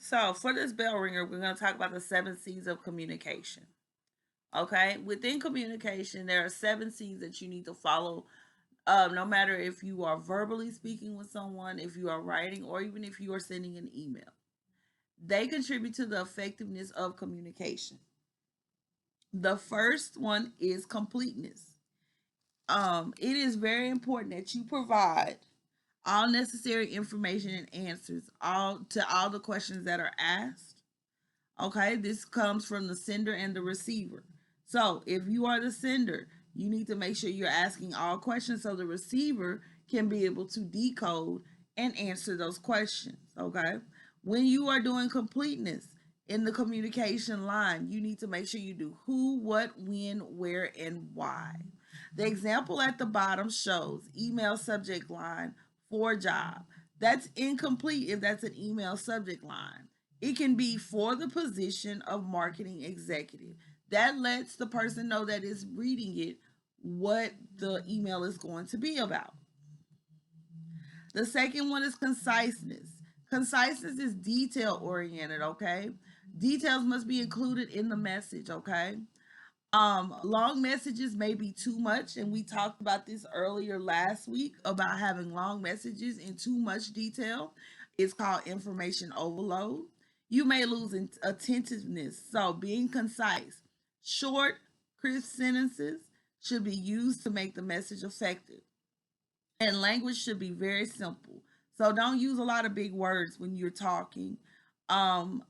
So for this bell ringer, we're going to talk about the 7 C's of communication. Okay, within communication, there are 7 C's that you need to follow. No matter if you are verbally speaking with someone, if you are writing, or even if you are sending an email, they contribute to the effectiveness of communication. The first one is completeness. It is very important that you provide all necessary information and answers all the questions that are asked. Okay, this comes from the sender and the receiver. So if you are the sender, you need to make sure you're asking all questions so the receiver can be able to decode and answer those questions. Okay, when you are doing completeness in the communication line, you need to make sure you do who, what, when, where, and why. The example at the bottom shows email subject line for job. That's incomplete if that's an email subject line. It can be for the position of marketing executive. That lets the person know that is reading it what the email is going to be about. The second one is conciseness. Conciseness is detail oriented, okay? Details must be included in the message, okay? Long messages may be too much, and we talked about this earlier last week about having long messages in too much detail. It's called information overload. You may lose attentiveness, so being concise, short, crisp sentences should be used to make the message effective, and language should be very simple. So don't use a lot of big words when you're talking, um,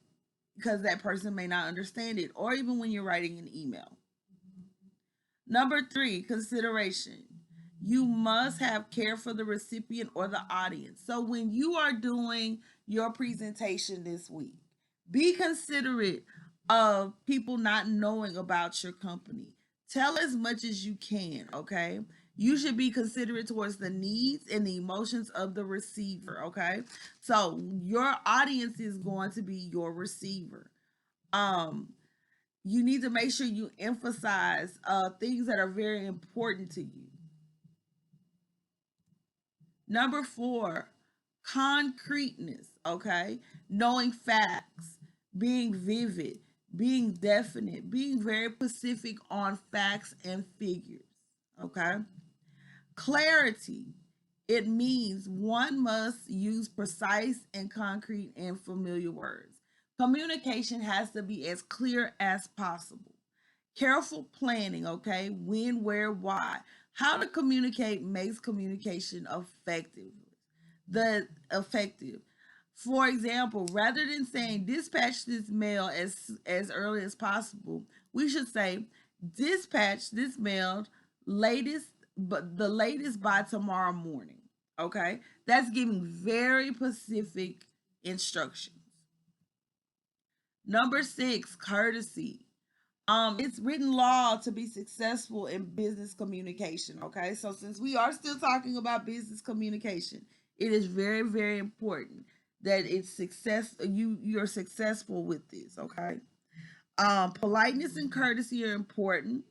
because that person may not understand it, or even when you're writing an email. Number three, consideration. You must have care for the recipient or the audience. So when you are doing your presentation this week, be considerate of people not knowing about your company. Tell as much as you can, okay? You should be considerate towards the needs and the emotions of the receiver, okay? So your audience is going to be your receiver. Um, you need to make sure you emphasize things that are very important to you. Number four, concreteness, okay? Knowing facts, being vivid, being definite, being very specific on facts and figures, okay? Clarity, it means one must use precise and concrete and familiar words. Communication has to be as clear as possible. Careful planning, okay? When, where, why. How to communicate makes communication effective. The effective. For example, rather than saying dispatch this mail as early as possible, we should say dispatch this mail latest but the latest by tomorrow morning. Okay? That's giving very specific instructions. Number six, courtesy. It's written law to be successful in business communication. Okay, so since we are still talking about business communication, it is very, very important that it's success. You're successful with this. Okay, politeness and courtesy are important.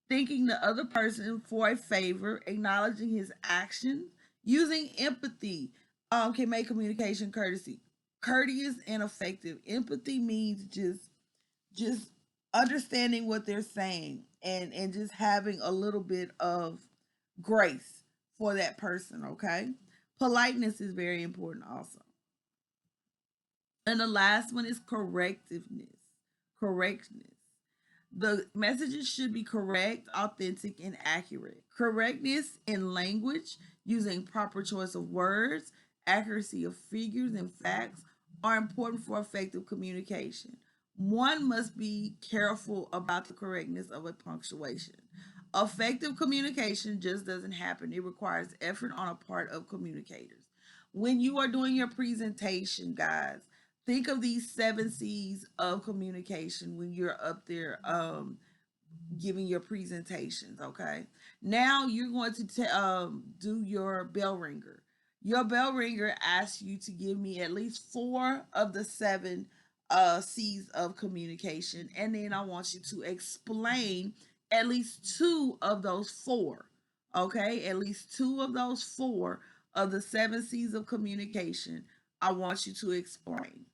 Thanking the other person for a favor, acknowledging his action, using empathy, can make communication courteous and effective. Empathy means just understanding what they're saying and just having a little bit of grace for that person, okay? Politeness is very important also. And the last one is correctness. The messages should be correct, authentic, and accurate. Correctness in language, using proper choice of words, accuracy of figures and facts are important for effective communication. One must be careful about the correctness of a punctuation. Effective communication just doesn't happen, it requires effort on a part of communicators. When you are doing your presentation, guys, think of these 7 C's of communication when you're up there giving your presentations. Okay, now you're going to do your bell ringer. Your bell ringer asks you to give me at least 4 of the 7 C's of communication, and then I want you to explain at least 2 of those 4. Okay, at least 2 of those 4 of the 7 C's of communication I want you to explain.